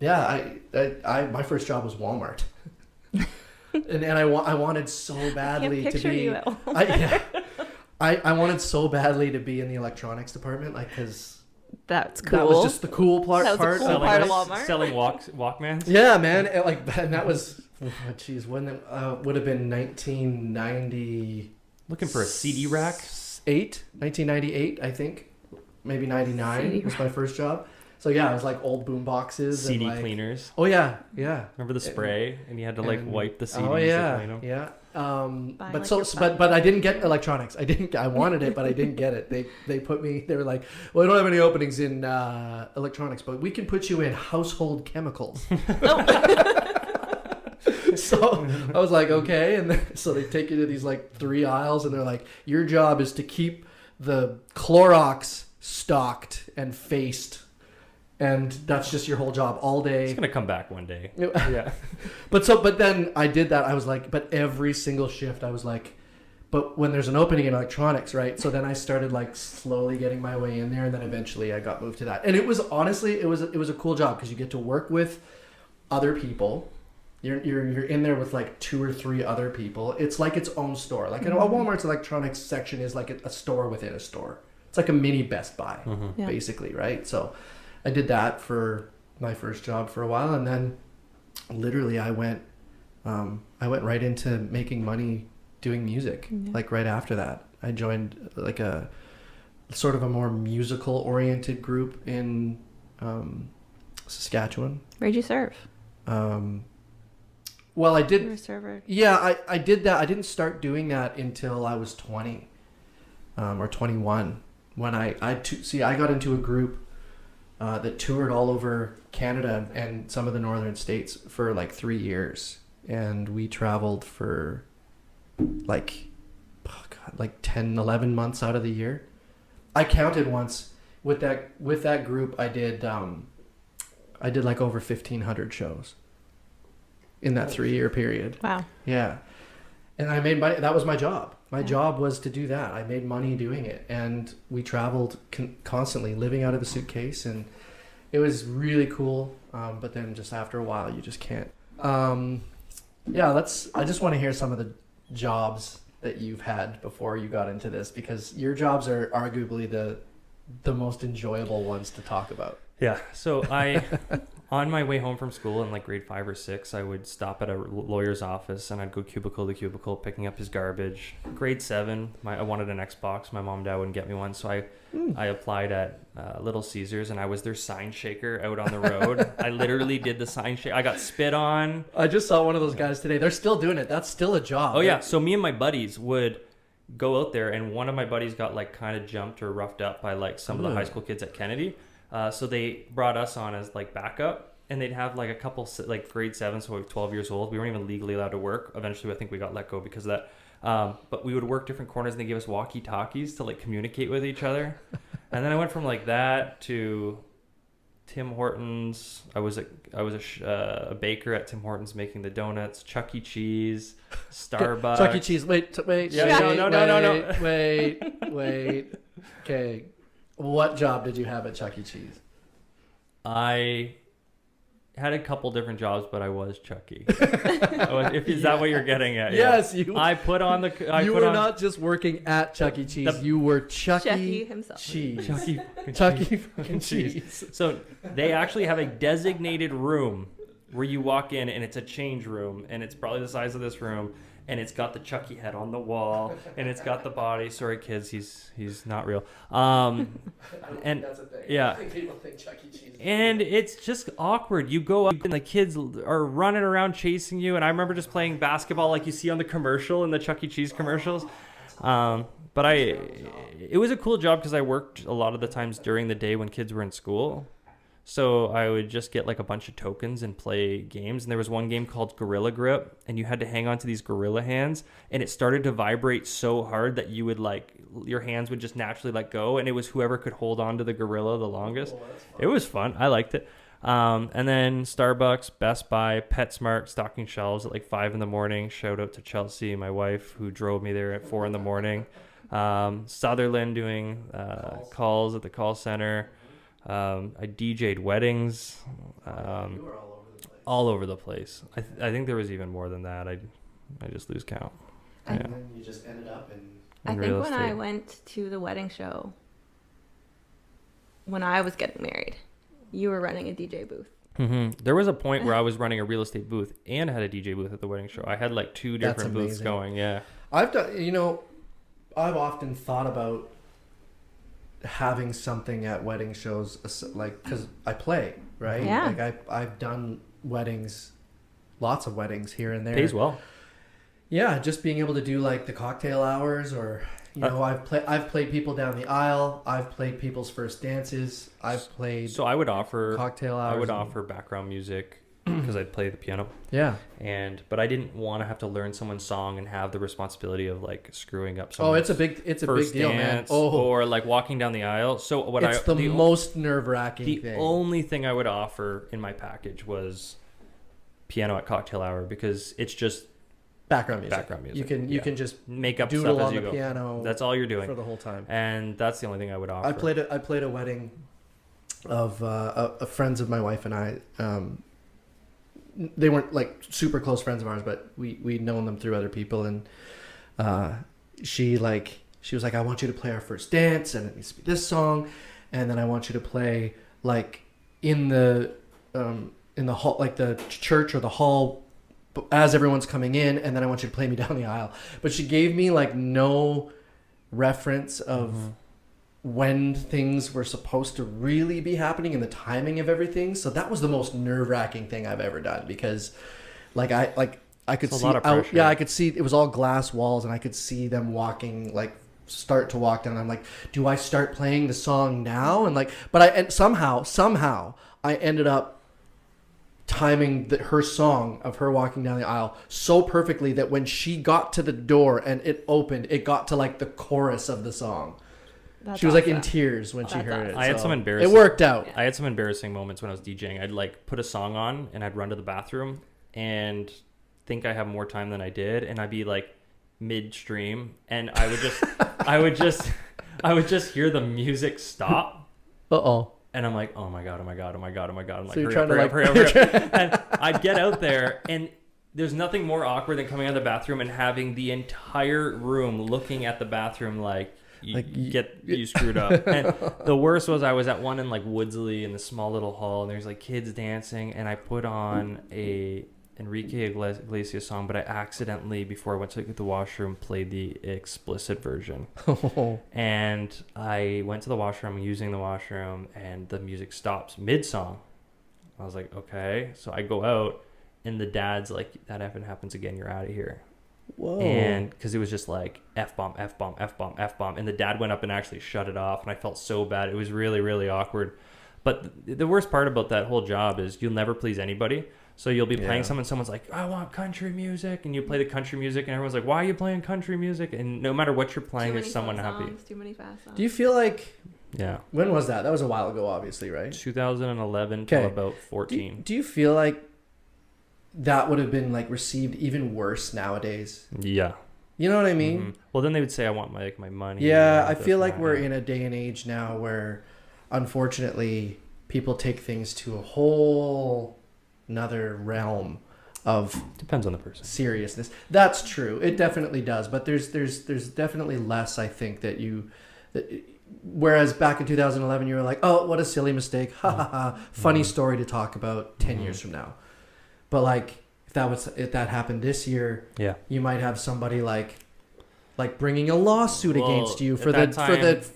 Yeah, I my first job was Walmart. And I wanted so badly Can't to picture be. you at Walmart. I wanted so badly to be in the electronics department, like, because That's cool. that was just the cool part. That was a cool part of Walmart. Selling Walkmans. Yeah, man. And that was, geez, when it would have been 1990. Looking for a CD rack. 1998, I think, maybe 99 was my first job. So yeah, it was like old boom boxes, CD and like, cleaners. Oh yeah, yeah. Remember the spray, and you had to like wipe the CDs. Oh yeah, to clean them? yeah. But like so, your but I didn't get electronics. I wanted it, but I didn't get it. They put me. They were like, well, we don't have any openings in electronics, but we can put you in household chemicals. So I was like, okay, and so they take you to these like 3 aisles, and they're like, your job is to keep the Clorox stocked and faced. And that's just your whole job all day. It's gonna come back one day. Yeah. But then I did that. I was like, but every single shift I was like, but when there's an opening in electronics, right? So then I started like slowly getting my way in there, and then eventually I got moved to that. And it was honestly, it was a cool job because you get to work with other people. You're in there with like 2 or 3 other people. It's like its own store. Like a Walmart's electronics section is like a store within a store. It's like a mini Best Buy, basically, right? So I did that for my first job for a while, and then literally I went right into making money doing music. Like right after that, I joined like a sort of a more musical oriented group in Saskatchewan. Where'd you serve? Well, I You did. were a server. Yeah, I did that. I didn't start doing that until I was 20 or 21 when I got into a group that toured all over Canada and some of the northern states for like 3 years, and we traveled for like 10, 11 months out of the year. I counted once with that group. I did like over 1,500 shows in that 3-year period. Wow. Yeah. And I made money. That was my job. My job was to do that. I made money doing it. And we traveled constantly, living out of a suitcase. And it was really cool. But then just after a while, you just can't. I just want to hear some of the jobs that you've had before you got into this, because your jobs are arguably the most enjoyable ones to talk about. Yeah. So on my way home from school in like grade 5 or 6, I would stop at a lawyer's office and I'd go cubicle to cubicle picking up his garbage. Grade 7, I wanted an Xbox. My mom and dad wouldn't get me one, so I applied at Little Caesars, and I was their sign shaker out on the road. I literally did the sign shake. I got spit on. I just saw one of those guys today. They're still doing it. That's still a job. Oh yeah. So me and my buddies would go out there, and one of my buddies got like kind of jumped or roughed up by like some of the high school kids at Kennedy. So they brought us on as like backup, and they'd have like a couple like grade 7, so like 12 years old. We weren't even legally allowed to work. Eventually, I think we got let go because of that. But we would work different corners, and they gave us walkie-talkies to like communicate with each other. And then I went from like that to Tim Hortons. I was a baker at Tim Hortons making the donuts. Chuck E. Cheese, Starbucks. Chuck E. Cheese. Wait. Yeah, no. Wait. Okay. What job did you have at Chuck E. Cheese? I had a couple different jobs, but I was Chucky. Is that what you're getting at? Yes, yeah. I put on the. You were not just working at Chuck E. Cheese. You were Chucky himself. Cheese. Chucky fucking cheese. So they actually have a designated room where you walk in, and it's a change room, and it's probably the size of this room. And it's got the Chucky head on the wall, and it's got the body. Sorry, kids, he's not real. And that's a thing. Yeah, I think people think Chuck E. Cheese. And it's just awkward. You go up, and the kids are running around chasing you. And I remember just playing basketball like you see on the commercial in the Chuck E. Cheese commercials. But it was a cool job because I worked a lot of the times during the day when kids were in school. So I would just get like a bunch of tokens and play games. And there was one game called Gorilla Grip, and you had to hang on to these gorilla hands, and it started to vibrate so hard that you would like, your hands would just naturally let go. And it was whoever could hold on to the gorilla the longest. It was fun. I liked it. And then Starbucks, Best Buy, PetSmart, stocking shelves at like 5 a.m. Shout out to Chelsea, my wife, who drove me there at 4 a.m. Sutherland doing calls at the call center. I DJ'd weddings. You were all over the place. All over the place. I think there was even more than that. I just lose count. And Yeah. then you just ended up in. I In think real when I estate. went to the wedding show, when I was getting married, you were running a DJ booth. There was a point where I was running a real estate booth and had a DJ booth at the wedding show. I had like 2 That's different booths amazing. going. Yeah. I've done. I've often thought about having something at wedding shows, like because I play, right? Yeah. Like I've done weddings, lots of weddings here and there. Pays well. Yeah, just being able to do like the cocktail hours, or I've played people down the aisle. I've played people's first dances. I've played So I would offer cocktail hours. I would and- offer background music because I'd play the piano. Yeah. But I didn't want to have to learn someone's song and have the responsibility of like screwing up Oh, someone's it's a big first deal, man. dance Oh, or like walking down the aisle. So what it's the most nerve-wracking the thing. only thing I would offer in my package was piano at cocktail hour because it's just background music. background music. You can just make up doodle stuff as on you the go. piano. That's all you're doing. for the whole time. And that's the only thing I would offer. I played a wedding of friends of my wife and I. They weren't like super close friends of ours, but we'd known them through other people. And she was like, I want you to play our first dance, and it needs to be this song, and then I want you to play like in the hall, like the church or the hall, as everyone's coming in, and then I want you to play me down the aisle. But she gave me like no reference of when things were supposed to really be happening and the timing of everything. So that was the most nerve-wracking thing I've ever done, because I could It's a see lot of out, pressure. yeah, I could see it was all glass walls, and I could see them walking, like start to walk down. I'm like, do I start playing the song now? And somehow I ended up timing her song of her walking down the aisle so perfectly that when she got to the door and it opened, it got to like the chorus of the song. That's She was like in awesome. tears when she That's heard it. awesome. I had so some embarrassing. It worked out. I had some embarrassing moments when I was DJing. I'd like put a song on and I'd run to the bathroom and think I have more time than I did, and I'd be like midstream, and I would just hear the music stop, Uh-oh. and I'm like, oh my god. I'm like, So you're hurry trying up, to hurry up, hurry up. And I'd get out there, and there's nothing more awkward than coming out of the bathroom and having the entire room looking at the bathroom like you screwed up. And the worst was I was at one in like Woodsley in the small little hall, and there's like kids dancing, and I put on a Enrique Iglesias song, but I accidentally, before I went to the washroom, played the explicit version. And I went to the washroom, using the washroom, and the music stops mid-song. I was like, okay. So I go out, and the dad's like, that effing happens again, you're out of here. Whoa. And because it was just like F-bomb, F-bomb, F-bomb, F-bomb. And the dad went up and actually shut it off, and I felt so bad. It was really, really awkward. But the worst part about that whole job is you'll never please anybody. So you'll be playing something, someone's like, I want country music, and you play the country music, and everyone's like, why are you playing country music? And no matter what you're playing, there's someone happy. Too many fast songs. Do you feel like, Yeah. when was that? That was a while ago, obviously, right? 2011 till Okay. about 14. Do you feel like that would have been like received even worse nowadays? Yeah. You know what I mean? Mhm. Well, then they would say, I want my money. Yeah, and I this feel and like that, we're yeah. in a day and age now where, unfortunately, people take things to a whole another realm of Depends on the person. seriousness. That's true. It definitely does. But there's definitely less, I think, whereas back in 2011 you were like, oh, what a silly mistake. Ha ha ha. Funny story to talk about 10 years from now. But like if that happened this year, Yeah. you might have somebody like bringing a lawsuit Well, against you at for that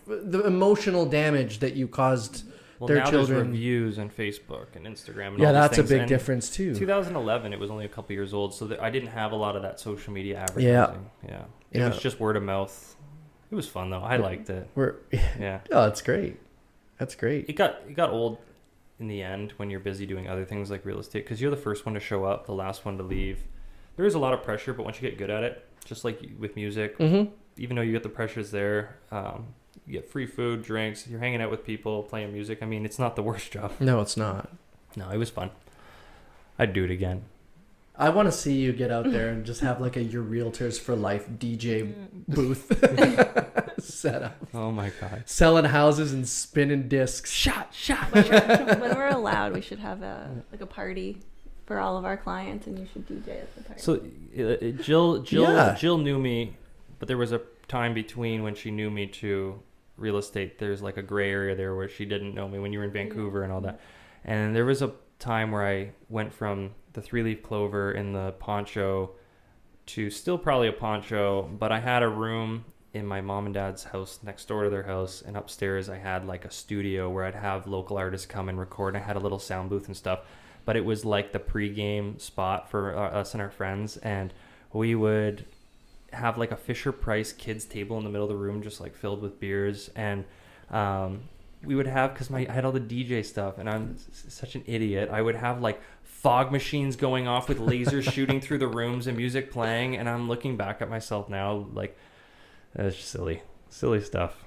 the emotional damage that you caused Well, their now children. there's reviews on Facebook and Instagram. And Yeah, all these that's a things. big And difference too. 2011, it was only a couple years old, so I didn't have a lot of that social media advertising. Yeah. It Yeah. was just word of mouth. It was fun though. I liked it. Yeah. Oh, that's great. That's great. It got old in the end when you're busy doing other things like real estate, because you're the first one to show up, the last one to leave. There is a lot of pressure, but once you get good at it, just like with music, Mm-hmm. even though you get the pressures there, you get free food, drinks, you're hanging out with people, playing music. I mean, it's not the worst job. No, it's not. No, it was fun. I'd do it again. I want to see you get out there and just have like your Realtors for Life DJ booth. setup. Oh my god. Selling houses and spinning discs. Shot. When we're allowed, we should have a party for all of our clients, and you should DJ at the party. So Yeah. Jill knew me, but there was a time between when she knew me to real estate. There's like a gray area there where she didn't know me when you were in Vancouver and all that. And there was a time where I went from the 3-leaf clover in the poncho to still probably a poncho, but I had a room in my mom and dad's house next door to their house, and upstairs I had like a studio where I'd have local artists come and record. I had a little sound booth and stuff, but it was like the pre-game spot for us and our friends, and we would have like a Fisher Price kids table in the middle of the room just like filled with beers, and we would have, because I had all the DJ stuff, and I'm such an idiot, I would have like fog machines going off with lasers shooting through the rooms and music playing, and I'm looking back at myself now like, it's just silly stuff.